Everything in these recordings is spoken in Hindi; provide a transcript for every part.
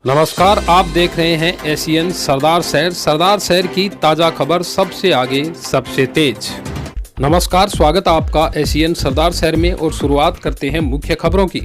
नमस्कार, आप देख रहे हैं एशियन सरदार शहर की ताज़ा खबर सबसे आगे सबसे तेज। नमस्कार, स्वागत है आपका एशियन सरदार शहर में और शुरुआत करते हैं मुख्य खबरों की।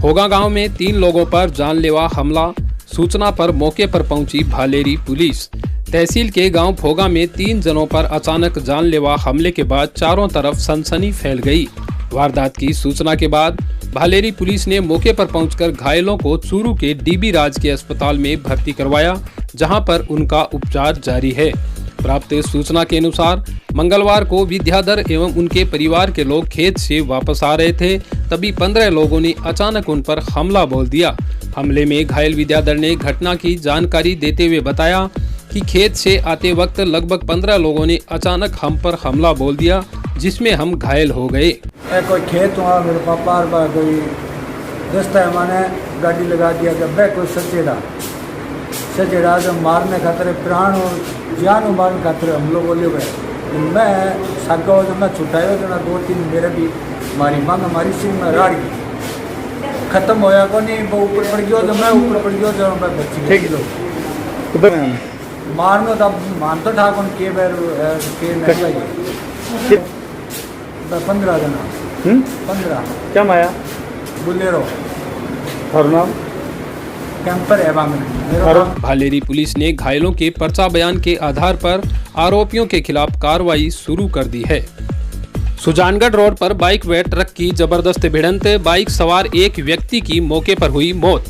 फोगा गांव में 3 लोगों पर जानलेवा हमला, सूचना पर मौके पर पहुंची भालेरी पुलिस। तहसील के गांव फोगा में 3 जनों पर अचानक जानलेवा हमले के बाद चारों तरफ सनसनी फैल गई। वारदात की सूचना के बाद भालेरी पुलिस ने मौके पर पहुंचकर घायलों को चूरू के डीबी राज के अस्पताल में भर्ती करवाया, जहां पर उनका उपचार जारी है। प्राप्त सूचना के अनुसार मंगलवार को विद्याधर एवं उनके परिवार के लोग खेत से वापस आ रहे थे, तभी 15 लोगों ने अचानक उन पर हमला बोल दिया। हमले में घायल विद्याधर ने घटना की जानकारी देते हुए बताया कि खेत से आते वक्त लगभग 15 लोगों ने अचानक हम पर हमला बोल दिया, जिसमें हम घायल हो गए। कोई खेत हुआ, मेरे पापा और कोई रास्ता है, मैंने गाड़ी लगा दिया कि मैं कोई सचेड़ा तो मारने खातर प्राण और जान मारने खातर हम लोग बोले गए। मैं सागा हो तो मैं छुटाया तो ना 2-3 मेरे भी मारी मांग हमारी सिंह में राड़ गई, खत्म होया को नहीं। वो ऊपर पड़ गया तो मैं ऊपर पड़ गया तो मैं बच्ची ठीक लो मारनो तब मान तो ठाक उनके बैर के 15 जना 15 क्या माया बुलेरो और नाम कैंपर है भालेरी पुलिस ने घायलों के पर्चा बयान के आधार पर आरोपियों के खिलाफ कार्रवाई शुरू कर दी है। सुजानगढ़ रोड पर बाइक व ट्रक की जबरदस्त भिड़ंत, बाइक सवार एक व्यक्ति की मौके पर हुई मौत।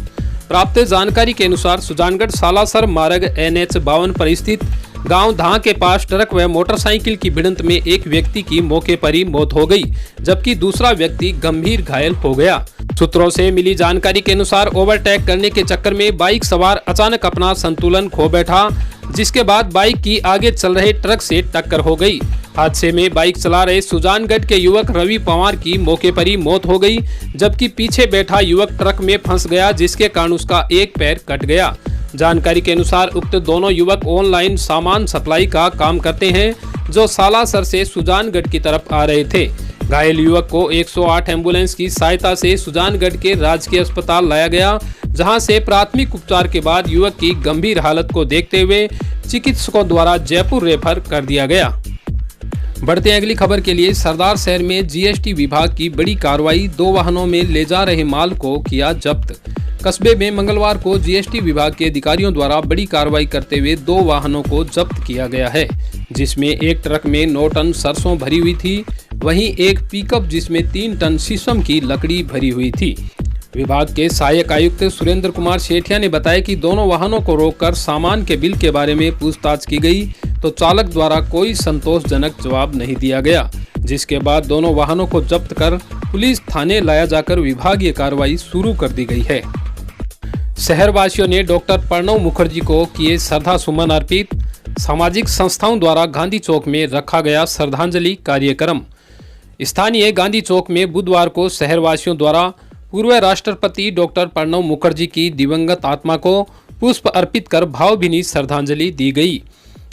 प्राप्त जानकारी के अनुसार सुजानगढ़ सालासर मार्ग NH 52 पर स्थित गांव धां के पास ट्रक व मोटरसाइकिल की भिड़ंत में एक व्यक्ति की मौके पर ही मौत हो गई, जबकि दूसरा व्यक्ति गंभीर घायल हो गया। सूत्रों से मिली जानकारी के अनुसार ओवरटेक करने के चक्कर में बाइक सवार अचानक अपना संतुलन खो बैठा, जिसके बाद बाइक की आगे चल रहे ट्रक से टक्कर हो गई। हादसे में बाइक चला रहे सुजानगढ़ के युवक रवि पवार की मौके पर ही मौत हो गई, जबकि पीछे बैठा युवक ट्रक में फंस गया, जिसके कारण उसका एक पैर कट गया। जानकारी के अनुसार उक्त दोनों युवक ऑनलाइन सामान सप्लाई का काम करते हैं, जो सालासर से सुजानगढ़ की तरफ आ रहे थे। घायल युवक को 108 एम्बुलेंस की सहायता से सुजानगढ़ के राजकीय अस्पताल लाया गया, जहां से प्राथमिक उपचार के बाद युवक की गंभीर हालत को देखते हुए चिकित्सकों द्वारा जयपुर रेफर कर दिया गया। बढ़ते अगली खबर के लिए। सरदार शहर में GST विभाग की बड़ी कार्रवाई, 2 वाहनों में ले जा रहे माल को किया जब्त। कस्बे में मंगलवार को GST विभाग के अधिकारियों द्वारा बड़ी कार्रवाई करते हुए 2 वाहनों को जब्त किया गया है, जिसमें एक ट्रक में 9 टन सरसों भरी हुई थी, वहीं एक पिकअप जिसमें 3 टन शीशम की लकड़ी भरी हुई थी। विभाग के सहायक आयुक्त सुरेंद्र कुमार सेठिया ने बताया कि दोनों वाहनों को रोककर सामान के बिल के बारे में पूछताछ की गई, तो चालक द्वारा कोई संतोषजनक जवाब नहीं दिया गया, जिसके बाद दोनों वाहनों को जब्त कर पुलिस थाने लाया जाकर विभागीय कार्रवाई शुरू कर दी गई है। शहर वासियों ने डॉक्टर प्रणव मुखर्जी को किए श्रद्धा सुमन अर्पित। सामाजिक संस्थाओं द्वारा गांधी चौक में रखा गया श्रद्धांजलि कार्यक्रम। स्थानीय गांधी चौक में बुधवार को शहर वासियों द्वारा पूर्व राष्ट्रपति डॉक्टर प्रणव मुखर्जी की दिवंगत आत्मा को पुष्प अर्पित कर भावभीनी श्रद्धांजलि दी गई।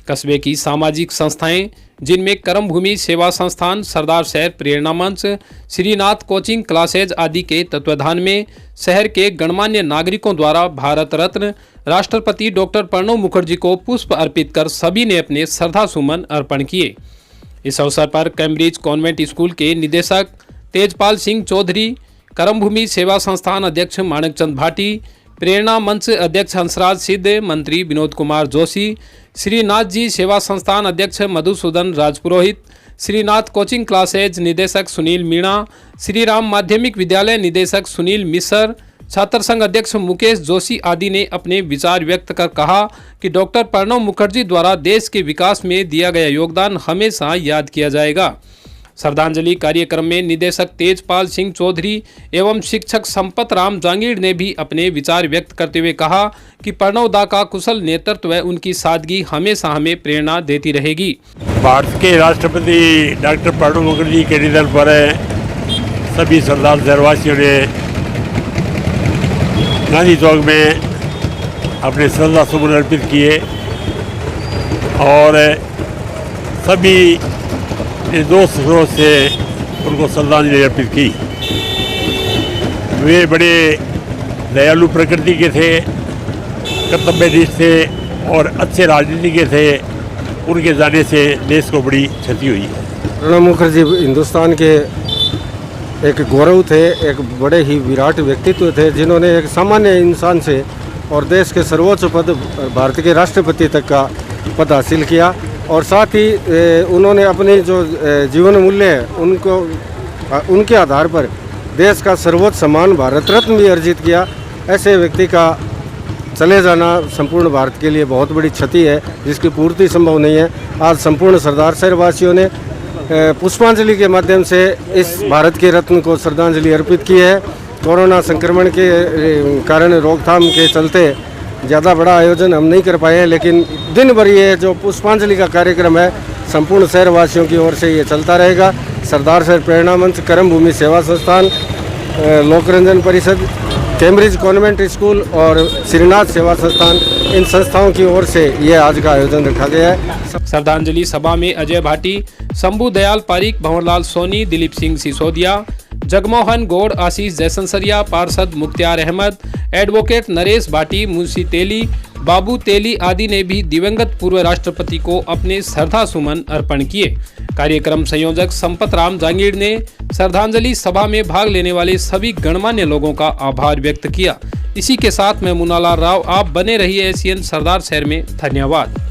कस्बे की सामाजिक संस्थाएं, जिनमें कर्मभूमि सेवा संस्थान, सरदार शहर प्रेरणा मंच, श्रीनाथ कोचिंग क्लासेज आदि के तत्वाधान में शहर के गणमान्य नागरिकों द्वारा भारत रत्न राष्ट्रपति डॉक्टर प्रणव मुखर्जी को पुष्प अर्पित कर सभी ने अपने श्रद्धा सुमन अर्पण किए। इस अवसर पर कैम्ब्रिज कॉन्वेंट स्कूल के निदेशक तेजपाल सिंह चौधरी, कर्मभूमि सेवा संस्थान अध्यक्ष माणकचंद भाटी, प्रेरणा मंच अध्यक्ष हंसराज सिद्ध, मंत्री विनोद कुमार जोशी, श्रीनाथ जी सेवा संस्थान अध्यक्ष मधुसूदन राजपुरोहित, श्रीनाथ कोचिंग क्लासेज निदेशक सुनील मीणा, श्री राम माध्यमिक विद्यालय निदेशक सुनील मिश्र, छात्र संघ अध्यक्ष मुकेश जोशी आदि ने अपने विचार व्यक्त कर कहा कि डॉक्टर प्रणव मुखर्जी द्वारा देश के विकास में दिया गया योगदान हमेशा याद किया जाएगा। श्रद्धांजलि कार्यक्रम में निदेशक तेजपाल सिंह चौधरी एवं शिक्षक संपत राम जांगीड़ ने भी अपने विचार व्यक्त करते हुए कहा कि प्रणव दा का कुशल नेतृत्व व उनकी सादगी हमेशा हमें प्रेरणा देती रहेगी। भारत के राष्ट्रपति डॉक्टर प्रणब मुखर्जी के निधन पर सभी सरदार शहरवासियों ने गांधी चौक में अपने श्रद्धा सुमन अर्पित किए और सभी निर्दोष स्रोत से उनको श्रद्धांजलि अर्पित की। वे बड़े दयालु प्रकृति के थे, कर्तव्यनिष्ठ थे और अच्छे राजनीतिज्ञ थे, उनके जाने से देश को बड़ी क्षति हुई है। प्रणब मुखर्जी हिंदुस्तान के एक गौरव थे, एक बड़े ही विराट व्यक्तित्व थे, जिन्होंने एक सामान्य इंसान से और देश के सर्वोच्च पद भारत के राष्ट्रपति तक का पद हासिल किया। और साथ ही उन्होंने अपने जो जीवन मूल्य है उनको उनके आधार पर देश का सर्वोच्च सम्मान भारत रत्न भी अर्जित किया। ऐसे व्यक्ति का चले जाना संपूर्ण भारत के लिए बहुत बड़ी क्षति है, जिसकी पूर्ति संभव नहीं है। आज संपूर्ण सरदार शहर वासियों ने पुष्पांजलि के माध्यम से इस भारत के रत्न को श्रद्धांजलि अर्पित की है। कोरोना संक्रमण के कारण रोकथाम के चलते ज़्यादा बड़ा आयोजन हम नहीं कर पाए हैं, लेकिन दिन भर ये जो पुष्पांजलि का कार्यक्रम है संपूर्ण शहरवासियों की ओर से ये चलता रहेगा। सरदार शहर प्रेरणा मंच, करम भूमि सेवा संस्थान, लोकरंजन परिषद, कैम्ब्रिज कॉन्वेंट स्कूल और श्रीनाथ सेवा संस्थान, इन संस्थाओं की ओर से ये आज का आयोजन रखा गया है। श्रद्धांजलि सभा में अजय भाटी, शंभू दयाल पारीक, भंवरलाल सोनी, दिलीप सिंह सिसोदिया, जगमोहन गौड़, आशीष जयसंसरिया, पार्षद मुख्तियार अहमद, एडवोकेट नरेश भाटी, मुंशी तेली, बाबू तेली आदि ने भी दिवंगत पूर्व राष्ट्रपति को अपने श्रद्धा सुमन अर्पण किए। कार्यक्रम संयोजक संपत राम जांगीड़ ने श्रद्धांजलि सभा में भाग लेने वाले सभी गणमान्य लोगों का आभार व्यक्त किया। इसी के साथ मैं मुन्नालाल राव, आप बने रहिए एशियन सरदार शहर में। धन्यवाद।